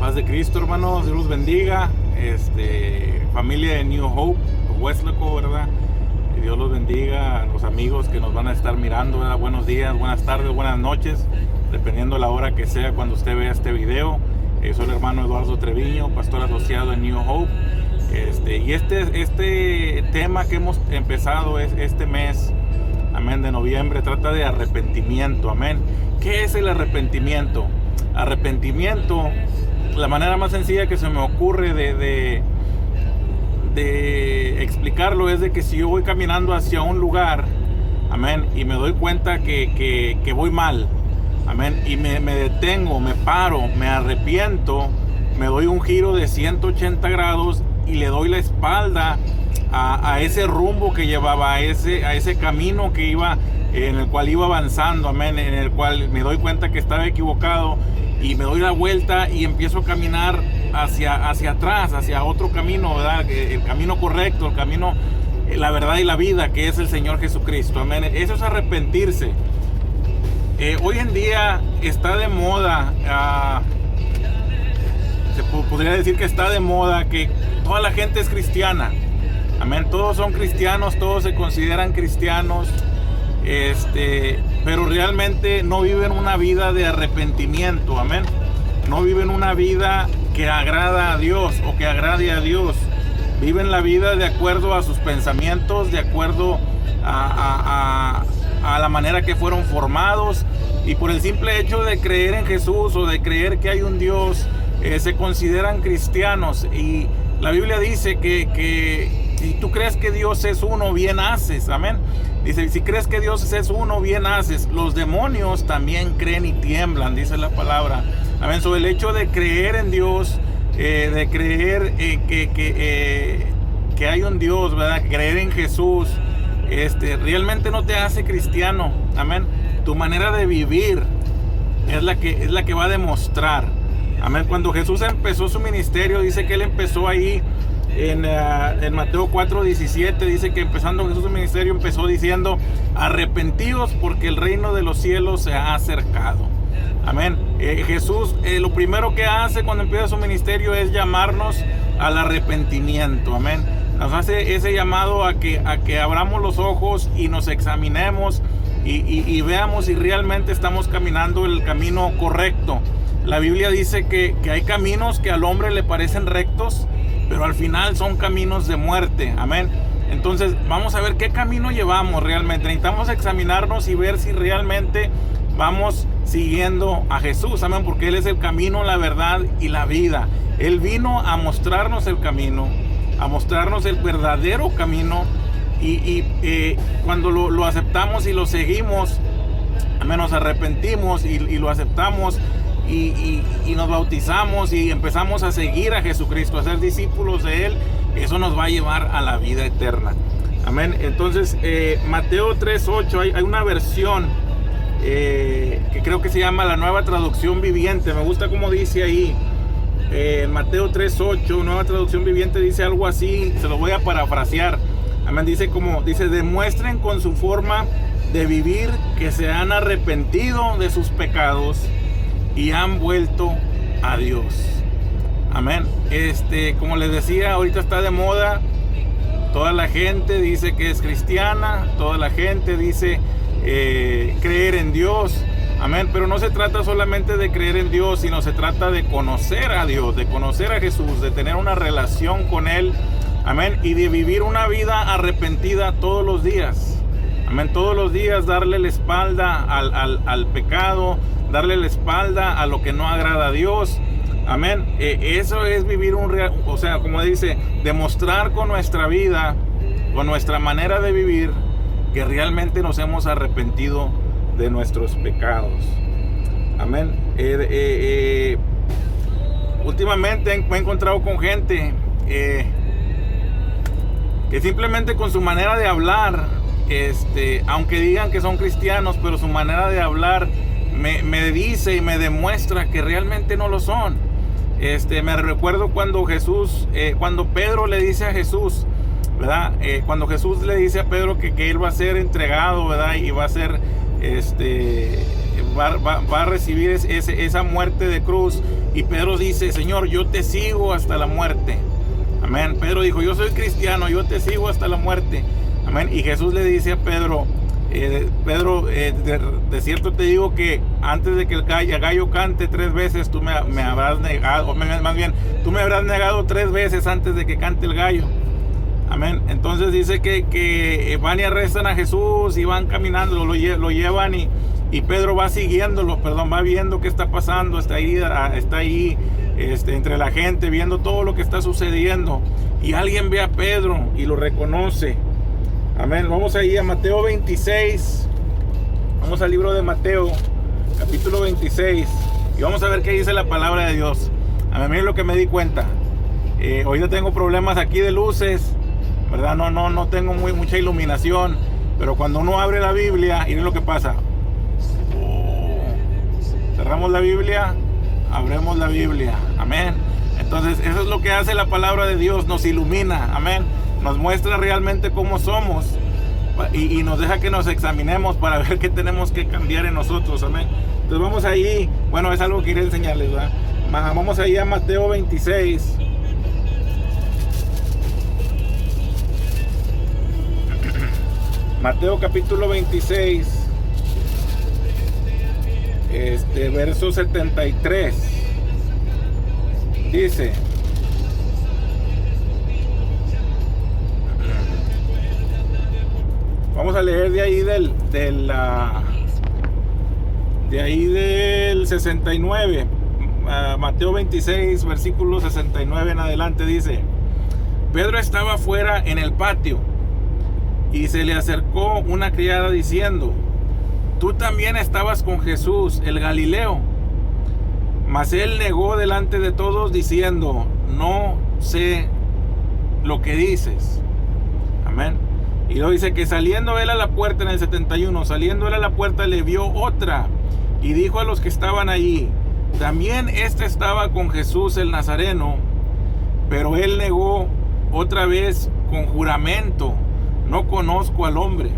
Paz de Cristo, hermanos, Dios los bendiga. Familia de New Hope, Westlaco, ¿verdad? Que Dios los bendiga a los amigos que nos van a estar mirando, ¿verdad? Buenos días, buenas tardes, buenas noches, dependiendo la hora que sea cuando usted vea este video. Soy el hermano Eduardo Treviño, pastor asociado en New Hope. Y este tema que hemos empezado es este mes, amén, de noviembre, trata de arrepentimiento, amén. ¿Qué es el arrepentimiento? Arrepentimiento, la manera más sencilla que se me ocurre de explicarlo es de que si yo voy caminando hacia un lugar, amén, y me doy cuenta que voy mal, amén, y me detengo, me paro, me arrepiento, me doy un giro de 180 grados y le doy la espalda a ese rumbo que llevaba, a ese camino que iba, en el cual iba avanzando, amén, en el cual me doy cuenta que estaba equivocado y me doy la vuelta y empiezo a caminar hacia atrás, hacia otro camino, ¿verdad? El camino correcto, el camino, la verdad y la vida, que es el Señor Jesucristo, amén. Eso es arrepentirse. Hoy en día está de moda, podría decir que está de moda que toda la gente es cristiana, amén. Todos son cristianos, todos se consideran cristianos, pero realmente no viven una vida de arrepentimiento, amén. No viven una vida que agrada a Dios o que agrade a Dios. Viven la vida de acuerdo a sus pensamientos, de acuerdo a la manera que fueron formados, y por el simple hecho de creer en Jesús o de creer que hay un Dios, se consideran cristianos. Y la Biblia dice que si tú crees que Dios es uno, bien haces, amén. Dice, si crees que Dios es uno, bien haces. Los demonios también creen y tiemblan, dice la palabra, amén. Sobre el hecho de creer en Dios, de creer que hay un Dios, ¿verdad? Creer en Jesús, realmente no te hace cristiano, amén. Tu manera de vivir es la que va a demostrar, amén. Cuando Jesús empezó su ministerio, dice que él empezó ahí en Mateo 4:17, dice que empezando Jesús su ministerio empezó diciendo: arrepentíos porque el reino de los cielos se ha acercado, amén. Jesús, lo primero que hace cuando empieza su ministerio es llamarnos al arrepentimiento, amén. Nos hace ese llamado a que abramos los ojos y nos examinemos y veamos si realmente estamos caminando el camino correcto. La Biblia dice que hay caminos que al hombre le parecen rectos, pero al final son caminos de muerte, amén. Entonces vamos a ver qué camino llevamos realmente. Necesitamos examinarnos y ver si realmente vamos siguiendo a Jesús, amén, porque Él es el camino, la verdad y la vida. Él vino a mostrarnos el camino, a mostrarnos el verdadero camino, y cuando lo aceptamos y lo seguimos, amén, nos arrepentimos y lo aceptamos y nos bautizamos y empezamos a seguir a Jesucristo, a ser discípulos de Él, eso nos va a llevar a la vida eterna, amén. Entonces Mateo 3:8, hay una versión que creo que se llama la Nueva Traducción Viviente. Me gusta como dice ahí, Mateo 3:8, Nueva Traducción Viviente, dice algo así, se lo voy a parafrasear, amén. Dice demuestren con su forma de vivir que se han arrepentido de sus pecados y han vuelto a Dios, amén. Como les decía, ahorita está de moda, toda la gente dice que es cristiana, toda la gente dice creer en Dios, amén. Pero no se trata solamente de creer en Dios, sino se trata de conocer a Dios, de conocer a Jesús, de tener una relación con Él, amén, y de vivir una vida arrepentida todos los días, amén. Todos los días darle la espalda al pecado, darle la espalda a lo que no agrada a Dios, amén. Eso es vivir o sea, como dice, demostrar con nuestra vida, con nuestra manera de vivir, que realmente nos hemos arrepentido de nuestros pecados, amén. Últimamente me he encontrado con gente que simplemente con su manera de hablar, aunque digan que son cristianos, pero su manera de hablar me dice y me demuestra que realmente no lo son. Me recuerdo cuando cuando Pedro le dice a Jesús, ¿verdad? Cuando Jesús le dice a Pedro que él va a ser entregado, ¿verdad? Y va a ser va a recibir esa muerte de cruz. Y Pedro dice: Señor, yo te sigo hasta la muerte. Amén. Pedro dijo: yo soy cristiano, yo te sigo hasta la muerte. Amén. Y Jesús le dice a Pedro: de cierto te digo que antes de que el gallo cante 3 veces, tú me habrás negado, más bien, tú me habrás negado 3 veces antes de que cante el gallo. Amén. Entonces dice que van y arrestan a Jesús y van caminando, lo llevan y Pedro va siguiéndolo, va viendo qué está pasando, está ahí entre la gente, viendo todo lo que está sucediendo. Y alguien ve a Pedro y lo reconoce. Amén. Vamos ahí a Mateo 26. Vamos al libro de Mateo, capítulo 26. Y vamos a ver qué dice la palabra de Dios. A mí es lo que me di cuenta. Ahorita tengo problemas aquí de luces, ¿verdad? No tengo mucha iluminación. Pero cuando uno abre la Biblia, miren lo que pasa. Cerramos la Biblia, abremos la Biblia. Amén. Entonces eso es lo que hace la palabra de Dios. Nos ilumina. Amén. Nos muestra realmente cómo somos y nos deja que nos examinemos para ver qué tenemos que cambiar en nosotros. Amén. Entonces vamos ahí. Bueno, es algo que quería enseñarles, ¿verdad? Vamos ahí a Mateo 26. Mateo capítulo 26, verso 73. Dice: vamos a leer de ahí del 69. Mateo 26, versículo 69 en adelante dice: Pedro estaba afuera en el patio y se le acercó una criada diciendo: tú también estabas con Jesús el Galileo. Mas él negó delante de todos diciendo: no sé lo que dices. Amén. Y luego dice que saliendo él a la puerta, en el 71, saliendo él a la puerta le vio otra y dijo a los que estaban allí: también estaba con Jesús el Nazareno. Pero él negó otra vez con juramento: no conozco al hombre.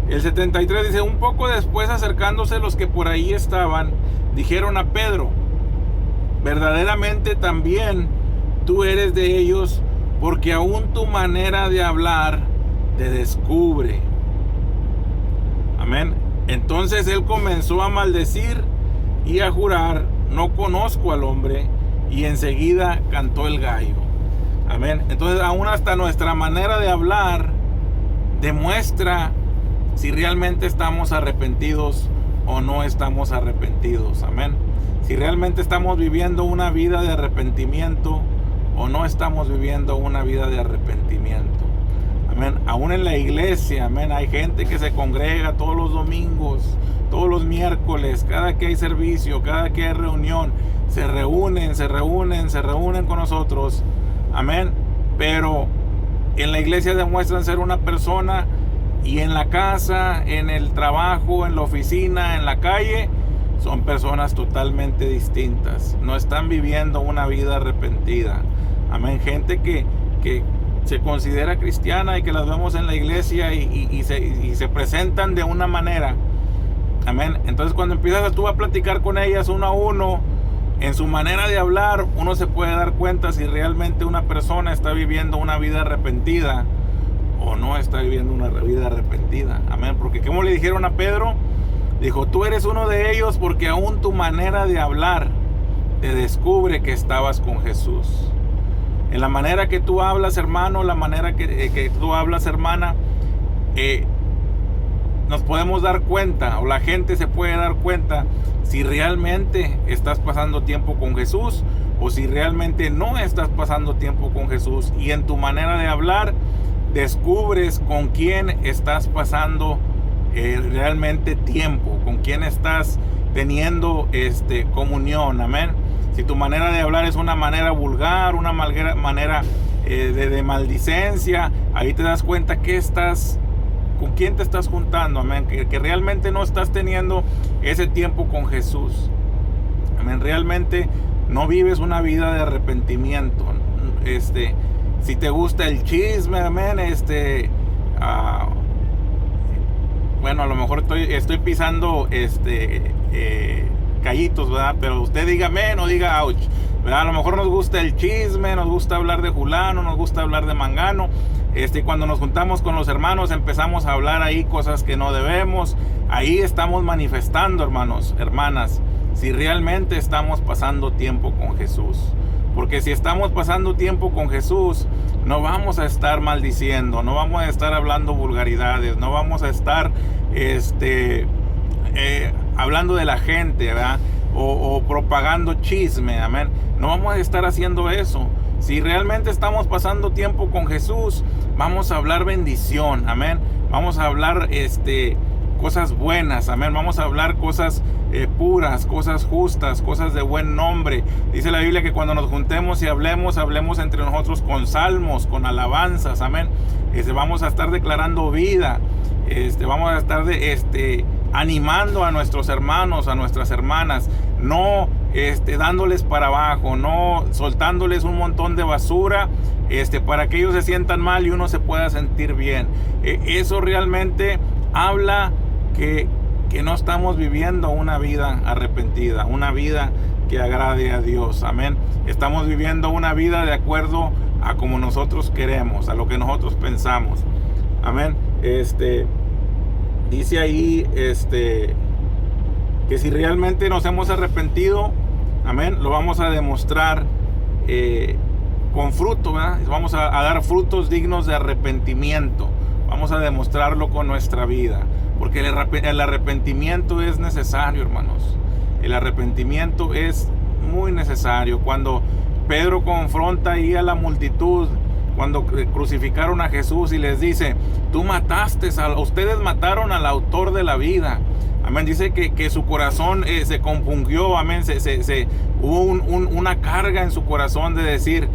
El 73 dice: un poco después, acercándose los que por ahí estaban, dijeron a Pedro: verdaderamente también tú eres de ellos, porque aún tu manera de hablar te descubre. Amén. Entonces él comenzó a maldecir y a jurar: no conozco al hombre. Y enseguida cantó el gallo. Amén. Entonces aún hasta nuestra manera de hablar demuestra si realmente estamos arrepentidos o no estamos arrepentidos. Amén. Si realmente estamos viviendo una vida de arrepentimiento o no estamos viviendo una vida de arrepentimiento. Amén. Aún en la iglesia, amén, hay gente que se congrega todos los domingos, todos los miércoles, cada que hay servicio, cada que hay reunión, se reúnen con nosotros. Amén. Pero en la iglesia demuestran ser una persona, y en la casa, en el trabajo, en la oficina, en la calle, son personas totalmente distintas. No están viviendo una vida arrepentida. Amén. Gente que se considera cristiana y que las vemos en la iglesia y se presentan de una manera. Amén. Entonces cuando empiezas tú a platicar con ellas uno a uno, en su manera de hablar, uno se puede dar cuenta si realmente una persona está viviendo una vida arrepentida o no está viviendo una vida arrepentida. Amén. Porque como le dijeron a Pedro, dijo: tú eres uno de ellos, porque aún tu manera de hablar te descubre que estabas con Jesús. En la manera que tú hablas, hermano, la manera que tú hablas, hermana, nos podemos dar cuenta, o la gente se puede dar cuenta, si realmente estás pasando tiempo con Jesús o si realmente no estás pasando tiempo con Jesús. Y en tu manera de hablar descubres con quién estás pasando realmente tiempo, con quién estás teniendo comunión. Amén. Si tu manera de hablar es una manera vulgar, una manera de maldicencia, ahí te das cuenta con quién te estás juntando. Amén. Que realmente no estás teniendo ese tiempo con Jesús. Amén. Realmente no vives una vida de arrepentimiento. Si te gusta el chisme, amén, bueno, a lo mejor estoy pisando callitos, ¿verdad? Pero usted diga amén o diga ouch, ¿verdad? A lo mejor nos gusta el chisme, nos gusta hablar de fulano, nos gusta hablar de mangano. Cuando nos juntamos con los hermanos empezamos a hablar ahí cosas que no debemos. Ahí estamos manifestando, hermanos, hermanas, si realmente estamos pasando tiempo con Jesús. Porque si estamos pasando tiempo con Jesús, no vamos a estar maldiciendo, no vamos a estar hablando vulgaridades, no vamos a estar hablando de la gente, ¿verdad? O propagando chisme, amén. No vamos a estar haciendo eso. Si realmente estamos pasando tiempo con Jesús, vamos a hablar bendición, amén. Vamos a hablar cosas buenas, amén. Vamos a hablar cosas puras, cosas justas, cosas de buen nombre. Dice la Biblia que cuando nos juntemos y hablemos entre nosotros con salmos, con alabanzas, amén. Vamos a estar declarando vida, vamos a estar animando a nuestros hermanos, a nuestras hermanas, no dándoles para abajo, no soltándoles un montón de basura para que ellos se sientan mal y uno se pueda sentir bien. Eso realmente habla que no estamos viviendo una vida arrepentida, una vida que agrade a Dios, amén. Estamos viviendo una vida de acuerdo a como nosotros queremos, a lo que nosotros pensamos, amén. Dice ahí que si realmente nos hemos arrepentido, amén, lo vamos a demostrar con fruto, ¿verdad? Vamos a dar frutos dignos de arrepentimiento. Vamos a demostrarlo con nuestra vida, porque el arrepentimiento es necesario, hermanos. El arrepentimiento es muy necesario. Cuando Pedro confronta ahí a la multitud, cuando crucificaron a Jesús y les dice, ustedes mataron al autor de la vida, amén. Dice que su corazón se compungió, amén. Hubo una carga en su corazón de decir,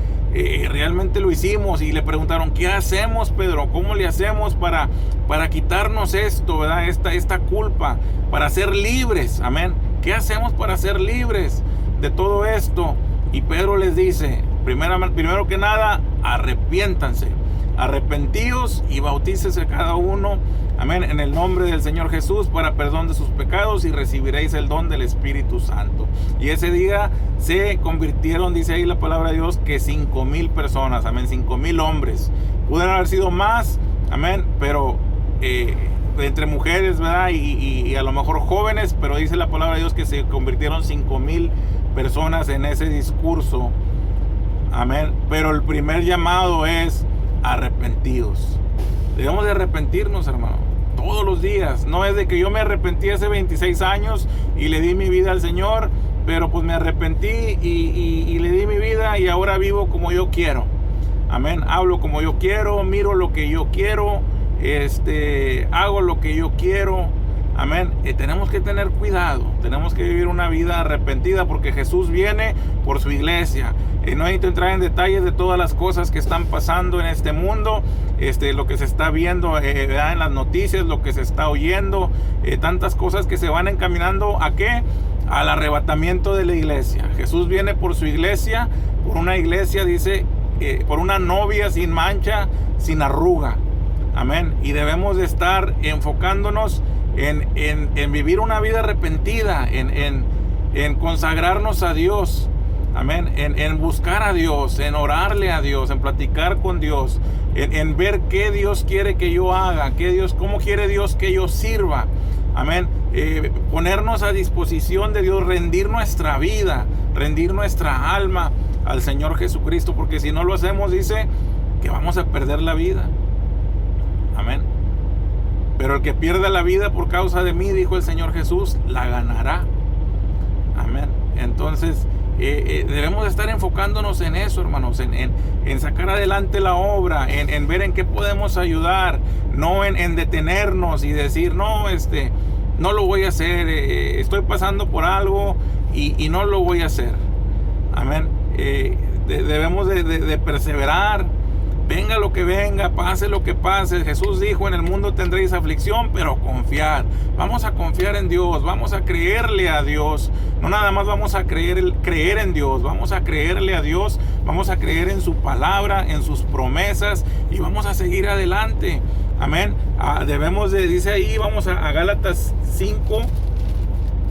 realmente lo hicimos. Y le preguntaron, ¿qué hacemos, Pedro? ¿Cómo le hacemos para quitarnos esto, verdad? Esta culpa, para ser libres, amén. ¿Qué hacemos para ser libres de todo esto? Y Pedro les dice, primero que nada, arrepiéntanse, arrepentíos y bautícese cada uno, amén, en el nombre del Señor Jesús para perdón de sus pecados y recibiréis el don del Espíritu Santo. Y ese día se convirtieron, dice ahí la palabra de Dios, que 5,000 personas, amén, 5,000 hombres. Pudieron haber sido más, amén, pero entre mujeres, ¿verdad? Y a lo mejor jóvenes, pero dice la palabra de Dios que se convirtieron 5,000 personas en ese discurso, amén. Pero el primer llamado es arrepentidos. Debemos de arrepentirnos, hermano, todos los días. No es de que yo me arrepentí hace 26 años y le di mi vida al Señor, pero pues me arrepentí y le di mi vida y ahora vivo como yo quiero, amén. Hablo como yo quiero, miro lo que yo quiero, hago lo que yo quiero, amén. Tenemos que tener cuidado, tenemos que vivir una vida arrepentida porque Jesús viene por su iglesia. No necesito entrar en detalles de todas las cosas que están pasando en este mundo, lo que se está viendo en las noticias, lo que se está oyendo, tantas cosas que se van encaminando ¿a qué? Al arrebatamiento de la iglesia. Jesús viene por su iglesia, por una iglesia, dice, por una novia sin mancha, sin arruga, amén. Y debemos de estar enfocándonos en vivir una vida arrepentida, en consagrarnos a Dios, amén, en buscar a Dios, en orarle a Dios, en platicar con Dios, en ver qué Dios quiere que yo haga, cómo quiere Dios que yo sirva, amén. Ponernos a disposición de Dios, rendir nuestra vida, rendir nuestra alma al Señor Jesucristo, porque si no lo hacemos, dice que vamos a perder la vida, amén. Pero el que pierda la vida por causa de mí, dijo el Señor Jesús, la ganará, amén. Entonces debemos estar enfocándonos en eso, hermanos, en sacar adelante la obra, en ver en qué podemos ayudar, no en detenernos y decir, no, no lo voy a hacer, estoy pasando por algo y no lo voy a hacer, amén. Debemos de perseverar, venga lo que venga, pase lo que pase. Jesús dijo, en el mundo tendréis aflicción, pero confiar. Vamos a confiar en Dios, vamos a creerle a Dios. No nada más vamos a creer en Dios, vamos a creerle a Dios, vamos a creer en su palabra, en sus promesas y vamos a seguir adelante. Amén. Debemos de, dice ahí, vamos a Gálatas 5,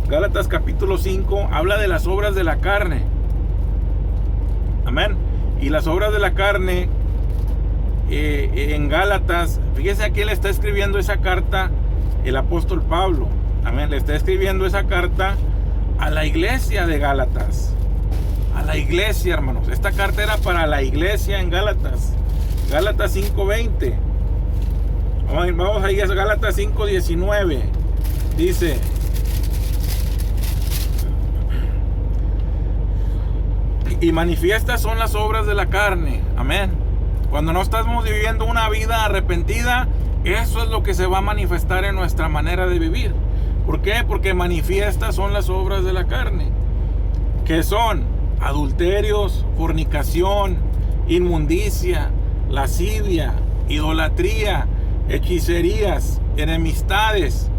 Gálatas capítulo 5, habla de las obras de la carne. Amén. Y las obras de la carne en Gálatas, fíjese, aquí le está escribiendo esa carta el apóstol Pablo. Amén. Le está escribiendo esa carta a la iglesia de Gálatas. A la iglesia, hermanos. Esta carta era para la iglesia en Gálatas. Gálatas 5:20. Vamos ahí a Gálatas 5:19. Dice: y manifiestas son las obras de la carne. Amén. Cuando no estamos viviendo una vida arrepentida, eso es lo que se va a manifestar en nuestra manera de vivir. ¿Por qué? Porque manifiestas son las obras de la carne, que son adulterios, fornicación, inmundicia, lascivia, idolatría, hechicerías, enemistades,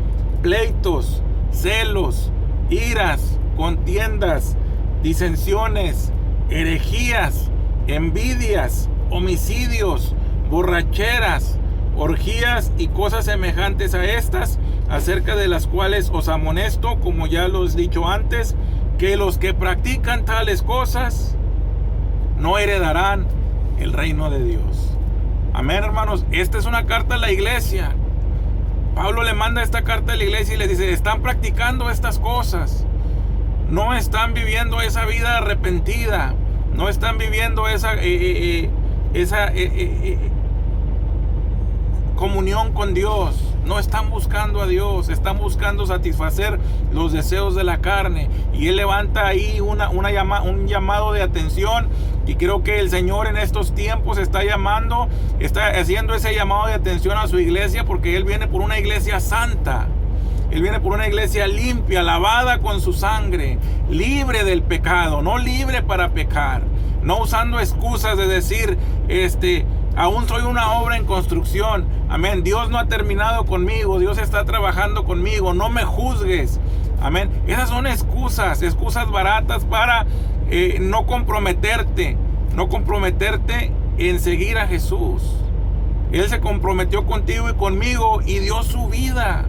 pleitos, celos, iras, contiendas, disensiones, herejías, envidias, homicidios, borracheras, orgías y cosas semejantes a estas, acerca de las cuales os amonesto, como ya lo he dicho antes, que los que practican tales cosas no heredarán el reino de Dios. Amén, hermanos. Esta es una carta a la iglesia. Pablo le manda esta carta a la iglesia y le dice: están practicando estas cosas, no están viviendo esa vida arrepentida, no están viviendo esa comunión con Dios, no están buscando a Dios, están buscando satisfacer los deseos de la carne. Y él levanta ahí un llamado de atención, y creo que el Señor en estos tiempos está haciendo ese llamado de atención a su iglesia, porque Él viene por una iglesia santa. Él viene por una iglesia limpia, lavada con su sangre, libre del pecado, no libre para pecar, no usando excusas de decir, aún soy una obra en construcción. Amén. Dios no ha terminado conmigo, Dios está trabajando conmigo, no me juzgues. Amén. Esas son excusas baratas para no comprometerte en seguir a Jesús. Él se comprometió contigo y conmigo y dio su vida.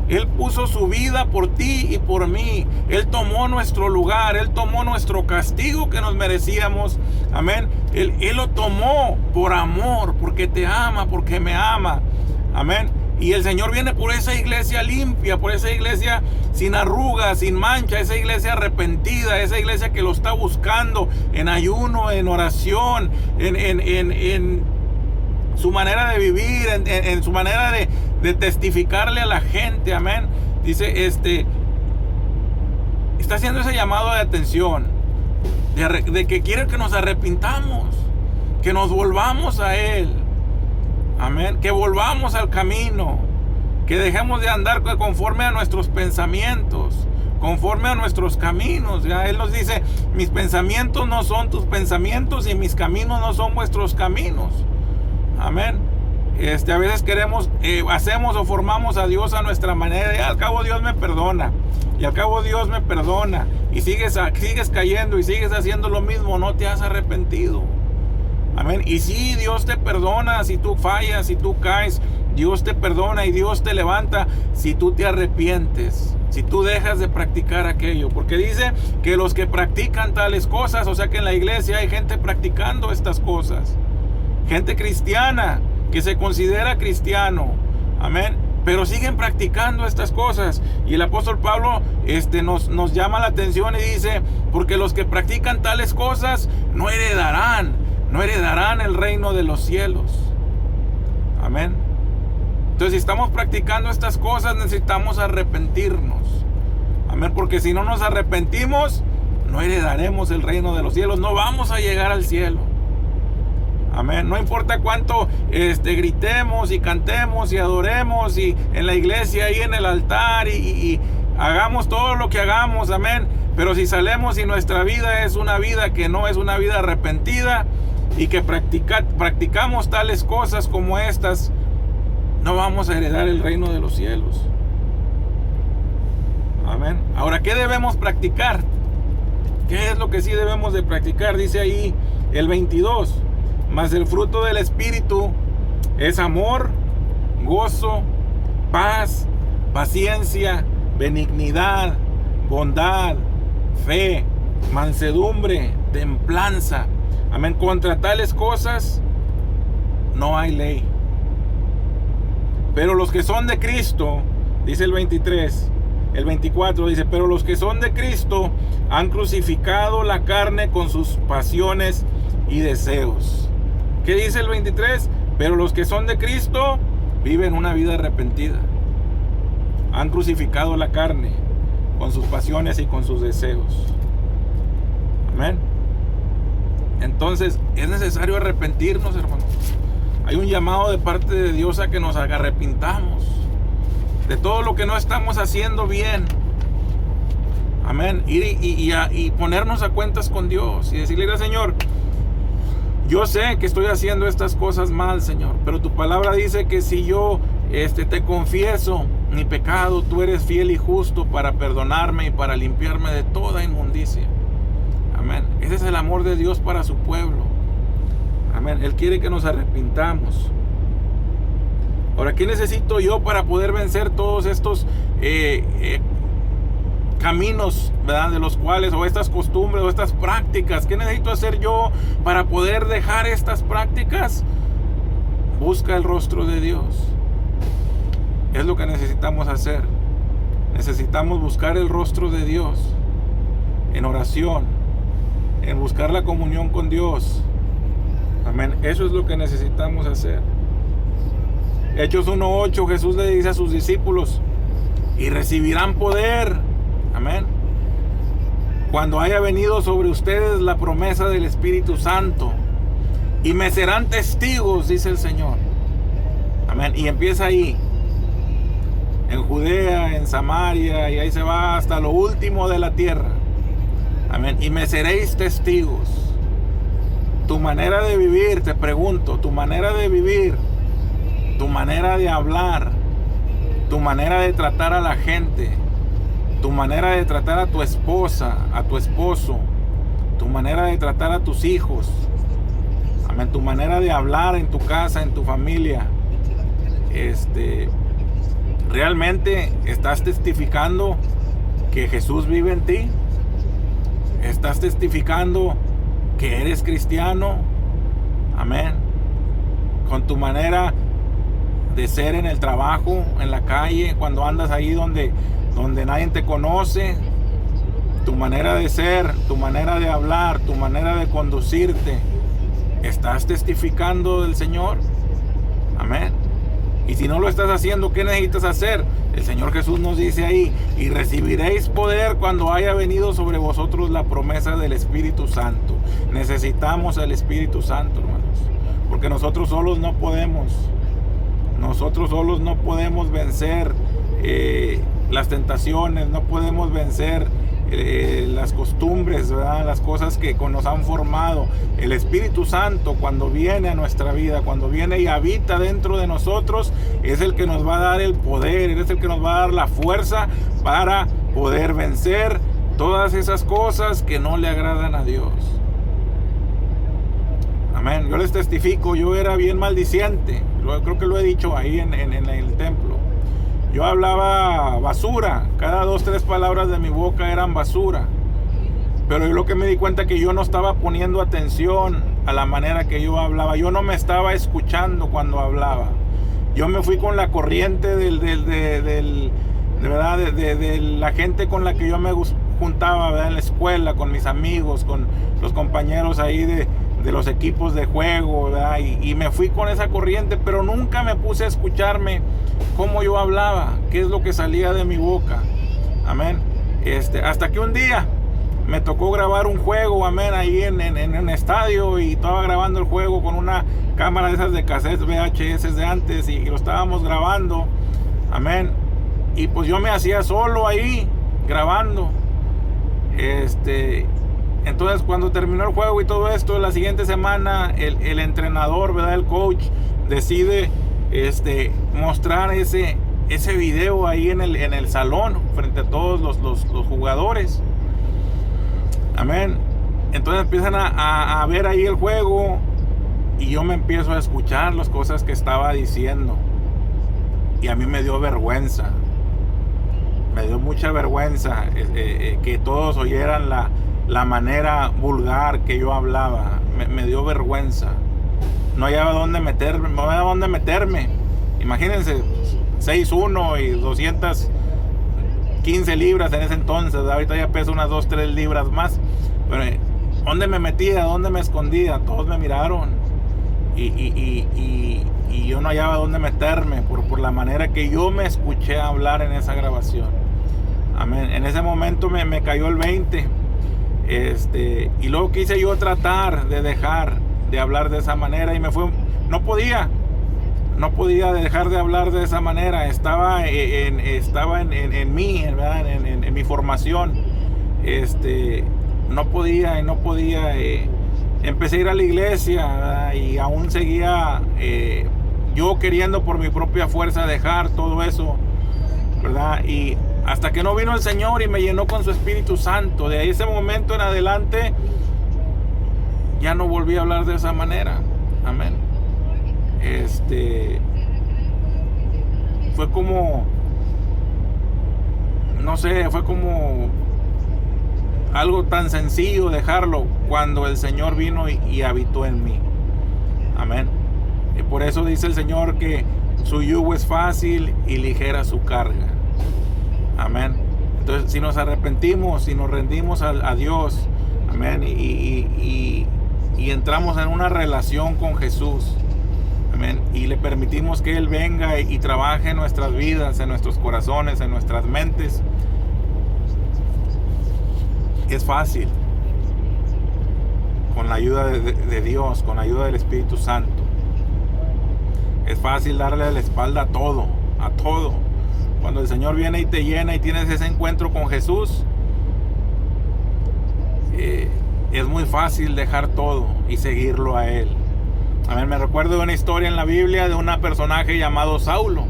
Él puso su vida por ti y por mí. Él tomó nuestro lugar, Él tomó nuestro castigo que nos merecíamos. Amén. Él lo tomó por amor, porque te ama, porque me ama. Amén. Y el Señor viene por esa iglesia limpia, por esa iglesia sin arrugas, sin mancha, esa iglesia arrepentida, esa iglesia que lo está buscando en ayuno, en oración, en su manera de vivir, en su manera de testificarle a la gente. Amén. Dice, está haciendo ese llamado de atención, de que quiere que nos arrepintamos, que nos volvamos a Él. Amén. Que volvamos al camino, que dejemos de andar conforme a nuestros pensamientos, conforme a nuestros caminos. Ya Él nos dice: mis pensamientos no son tus pensamientos y mis caminos no son vuestros caminos. Amén. A veces queremos, hacemos o formamos a Dios a nuestra manera, y al cabo Dios me perdona, y al cabo Dios me perdona, y sigues cayendo y sigues haciendo lo mismo, no te has arrepentido. Amén. Y sí, Dios te perdona si tú fallas, si tú caes, Dios te perdona y Dios te levanta si tú te arrepientes, si tú dejas de practicar aquello. Porque dice que los que practican tales cosas, o sea que en la iglesia hay gente practicando estas cosas, gente cristiana que se considera cristiano. Amén. Pero siguen practicando estas cosas. Y el apóstol Pablo nos llama la atención y dice: porque los que practican tales cosas no heredarán el reino de los cielos. Amén. Entonces, si estamos practicando estas cosas, necesitamos arrepentirnos. Amén. Porque si no nos arrepentimos, no heredaremos el reino de los cielos, no vamos a llegar al cielo. Amén. No importa cuánto gritemos y cantemos y adoremos y en la iglesia y en el altar y hagamos todo lo que hagamos. Amén. Pero si salemos y nuestra vida es una vida que no es una vida arrepentida, y que practicamos tales cosas como estas, no vamos a heredar el reino de los cielos. Amén. Ahora, ¿qué debemos practicar? ¿Qué es lo que sí debemos de practicar? Dice ahí el 22: mas el fruto del Espíritu es amor, gozo, paz, paciencia, benignidad, bondad, fe, mansedumbre, templanza. Amén. Contra tales cosas no hay ley. Pero los que son de Cristo, dice el 23, el 24 dice, pero los que son de Cristo han crucificado la carne con sus pasiones y deseos. ¿Qué dice el 23? Pero los que son de Cristo viven una vida arrepentida. Han crucificado la carne con sus pasiones y con sus deseos. Amén. Entonces es necesario arrepentirnos, hermanos. Hay un llamado de parte de Dios a que nos arrepintamos de todo lo que no estamos haciendo bien. Amén. Y ponernos a cuentas con Dios y decirle al Señor, yo sé que estoy haciendo estas cosas mal, Señor, pero tu palabra dice que si yo te confieso mi pecado, tú eres fiel y justo para perdonarme y para limpiarme de toda inmundicia. Amén. Ese es el amor de Dios para su pueblo. Amén. Él quiere que nos arrepintamos. Ahora, ¿qué necesito yo para poder vencer todos estos caminos, ¿verdad? De los cuales, o estas costumbres, o estas prácticas? ¿Qué necesito hacer yo para poder dejar estas prácticas? Busca el rostro de Dios. Es lo que necesitamos hacer. Necesitamos buscar el rostro de Dios en oración, en buscar la comunión con Dios. Amén. Eso es lo que necesitamos hacer. Hechos 1:8, Jesús le dice a sus discípulos, y recibirán poder, amén, cuando haya venido sobre ustedes la promesa del Espíritu Santo, y me serán testigos, dice el Señor. Amén. Y empieza ahí, en Judea, en Samaria, y ahí se va hasta lo último de la tierra. Amén. Y me seréis testigos. Tu manera de vivir, te pregunto, tu manera de vivir, tu manera de hablar, tu manera de tratar a la gente, tu manera de tratar a tu esposa, a tu esposo, tu manera de tratar a tus hijos, amén, tu manera de hablar en tu casa, en tu familia, ¿realmente estás testificando que Jesús vive en ti? ¿Estás testificando que eres cristiano? Amén. Con tu manera de ser en el trabajo, en la calle, cuando andas ahí donde nadie te conoce, tu manera de ser, tu manera de hablar, tu manera de conducirte, ¿estás testificando del Señor? Amén. Y si no lo estás haciendo, ¿qué necesitas hacer? El Señor Jesús nos dice ahí, y recibiréis poder cuando haya venido sobre vosotros la promesa del Espíritu Santo. Necesitamos el Espíritu Santo, hermanos, porque nosotros solos no podemos. Nosotros solos no podemos vencer las tentaciones, no podemos vencer las costumbres, ¿verdad? Las cosas que nos han formado. El Espíritu Santo, cuando viene a nuestra vida, cuando viene y habita dentro de nosotros, es el que nos va a dar el poder, es el que nos va a dar la fuerza para poder vencer todas esas cosas que no le agradan a Dios. Amén. Yo les testifico, yo era bien maldiciente. Creo que lo he dicho ahí en el templo. Yo hablaba basura. Cada 2, 3 palabras de mi boca eran basura. Pero yo lo que me di cuenta que yo no estaba poniendo atención a la manera que yo hablaba. Yo no me estaba escuchando cuando hablaba. Yo me fui con la corriente de la gente con la que yo me juntaba, ¿verdad? En la escuela, con mis amigos, con los compañeros ahí de los equipos de juego, ¿verdad? Y me fui con esa corriente, pero nunca me puse a escucharme cómo yo hablaba, qué es lo que salía de mi boca. Amén. Hasta que un día me tocó grabar un juego, amén, ahí en un estadio, y estaba grabando el juego con una cámara de esas de cassettes VHS de antes, y lo estábamos grabando, amén. Y pues yo me hacía solo ahí grabando. Entonces, cuando terminó el juego y todo esto, la siguiente semana el entrenador, ¿verdad? El coach decide mostrar ese video ahí en el salón frente a todos los jugadores. Amén. Entonces empiezan a ver ahí el juego, y yo me empiezo a escuchar las cosas que estaba diciendo. Y a mí me dio vergüenza. Me dio mucha vergüenza que todos oyeran la manera vulgar que yo hablaba. Me dio vergüenza. No hallaba dónde meterme. Imagínense, 6'1" y 215 libras en ese entonces. Ahorita ya peso unas 2-3 libras más. Pero ¿dónde me metía? ¿Dónde me escondía? Todos me miraron. Y yo no hallaba dónde meterme por la manera que yo me escuché hablar en esa grabación. Amén. En ese momento me cayó el 20. Y luego quise yo tratar de dejar de hablar de esa manera y no podía dejar de hablar de esa manera. Estaba en mí, ¿verdad? En mi formación. No podía. Empecé a ir a la iglesia, ¿verdad? Y aún seguía yo queriendo por mi propia fuerza dejar todo eso, ¿verdad? Y hasta que no vino el Señor y me llenó con su Espíritu Santo. De ese momento en adelante ya no volví a hablar de esa manera. Amén. Fue como, no sé, fue como algo tan sencillo dejarlo cuando el Señor vino y habitó en mí. Amén. Y por eso dice el Señor que su yugo es fácil y ligera su carga. Amén. Entonces, si nos arrepentimos, si nos rendimos a Dios, amén, y entramos en una relación con Jesús, amén, y le permitimos que Él venga y trabaje en nuestras vidas, en nuestros corazones, en nuestras mentes, es fácil, con la ayuda de Dios, con la ayuda del Espíritu Santo. Es fácil darle la espalda a todo. Cuando el Señor viene y te llena y tienes ese encuentro con Jesús, es muy fácil dejar todo y seguirlo a Él. Amén. Me recuerdo de una historia en la Biblia de un personaje llamado Saulo.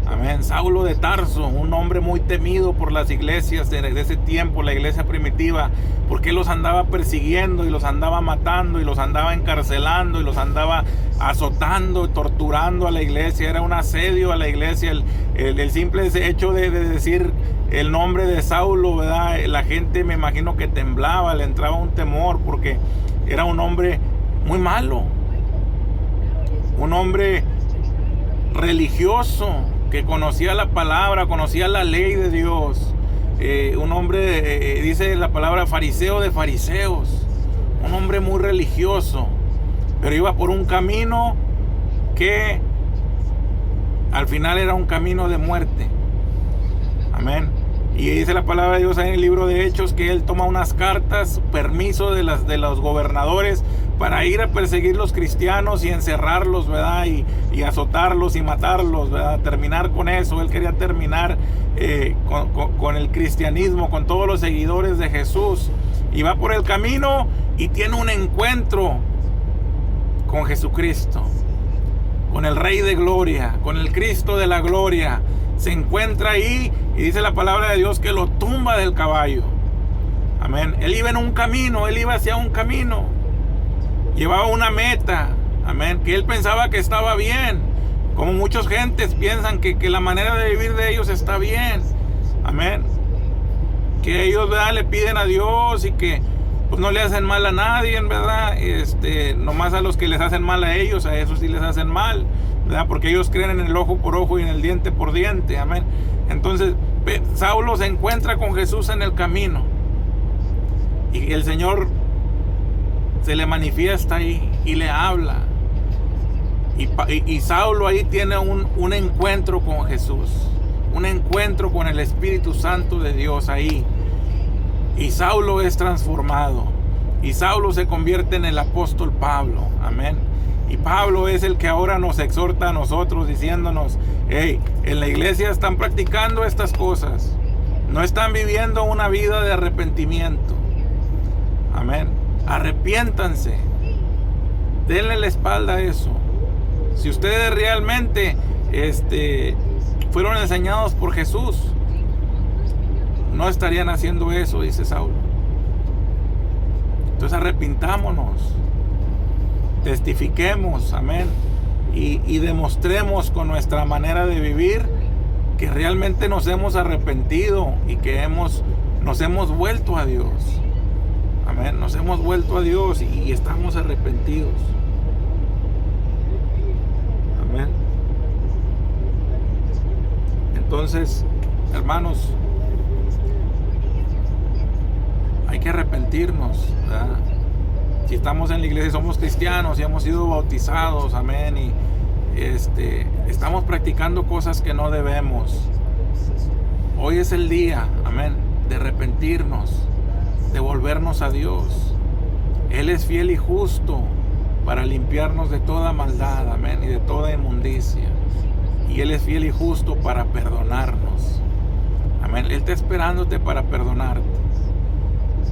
Amén. Saulo de Tarso, un hombre muy temido por las iglesias de ese tiempo, la iglesia primitiva, porque los andaba persiguiendo y los andaba matando y los andaba encarcelando y los andaba azotando, torturando a la iglesia. Era un asedio a la iglesia. El simple hecho de decir el nombre de Saulo, ¿verdad? La gente, me imagino que temblaba, le entraba un temor, porque era un hombre muy malo, un hombre religioso que conocía la palabra, conocía la ley de Dios, un hombre, dice la palabra, fariseo de fariseos, un hombre muy religioso, pero iba por un camino que al final era un camino de muerte. Amén. Y dice la palabra de Dios ahí en el libro de Hechos que él toma unas cartas, permiso de los gobernadores para ir a perseguir los cristianos y encerrarlos, ¿verdad? Y azotarlos y matarlos, ¿verdad? Terminar con eso. Él quería terminar con el cristianismo, con todos los seguidores de Jesús. Y va por el camino y tiene un encuentro con Jesucristo, con el Rey de Gloria, con el Cristo de la Gloria. Se encuentra ahí y dice la palabra de Dios que lo tumba del caballo. Amén. Él iba en un camino, él iba hacia un camino. Llevaba una meta. Amén. Que él pensaba que estaba bien. Como muchas gentes piensan que la manera de vivir de ellos está bien. Amén. Que ellos, ¿verdad?, le piden a Dios y que pues no le hacen mal a nadie, ¿verdad? Nomás a los que les hacen mal a ellos, a esos sí les hacen mal, ¿verdad? Porque ellos creen en el ojo por ojo y en el diente por diente. Amén. Entonces Saulo se encuentra con Jesús en el camino y el Señor se le manifiesta ahí y le habla, y Saulo ahí tiene un encuentro con Jesús, un encuentro con el Espíritu Santo de Dios ahí, y Saulo es transformado y Saulo se convierte en el apóstol Pablo. Amén. Y Pablo es el que ahora nos exhorta a nosotros diciéndonos: hey, en la iglesia están practicando estas cosas, no están viviendo una vida de arrepentimiento. Amén. Arrepiéntanse, denle la espalda a eso. Si ustedes realmente fueron enseñados por Jesús, no estarían haciendo eso, dice Saulo. Entonces arrepintámonos, testifiquemos, amén, y demostremos con nuestra manera de vivir que realmente nos hemos arrepentido y que nos hemos vuelto a Dios. Amén. Nos hemos vuelto a Dios y estamos arrepentidos. Amén. Entonces, hermanos, hay que arrepentirnos, ¿verdad? Si estamos en la iglesia, somos cristianos y hemos sido bautizados, amén, y estamos practicando cosas que no debemos. Hoy es el día, amén, de arrepentirnos, de volvernos a Dios. Él es fiel y justo para limpiarnos de toda maldad, amén, y de toda inmundicia. Y Él es fiel y justo para perdonarnos, amén. Él está esperándote para perdonarte,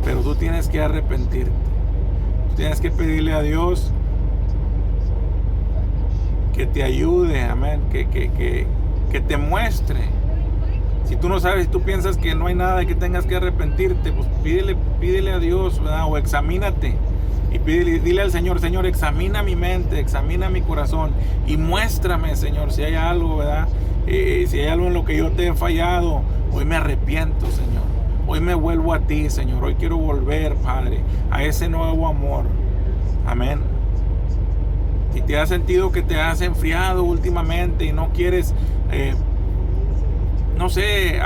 pero tú tienes que arrepentirte. Tú tienes que pedirle a Dios que te ayude, amén, que te muestre. Si tú no sabes, si tú piensas que no hay nada de que tengas que arrepentirte, pues pídele a Dios, ¿verdad? O examínate y dile al Señor: Señor, examina mi mente, examina mi corazón y muéstrame, Señor, si hay algo, ¿verdad? Si hay algo en lo que yo te he fallado. Hoy me arrepiento, Señor. Hoy me vuelvo a ti, Señor. Hoy quiero volver, Padre, a ese nuevo amor. Amén. Si te has sentido que te has enfriado últimamente y no quieres, no sé,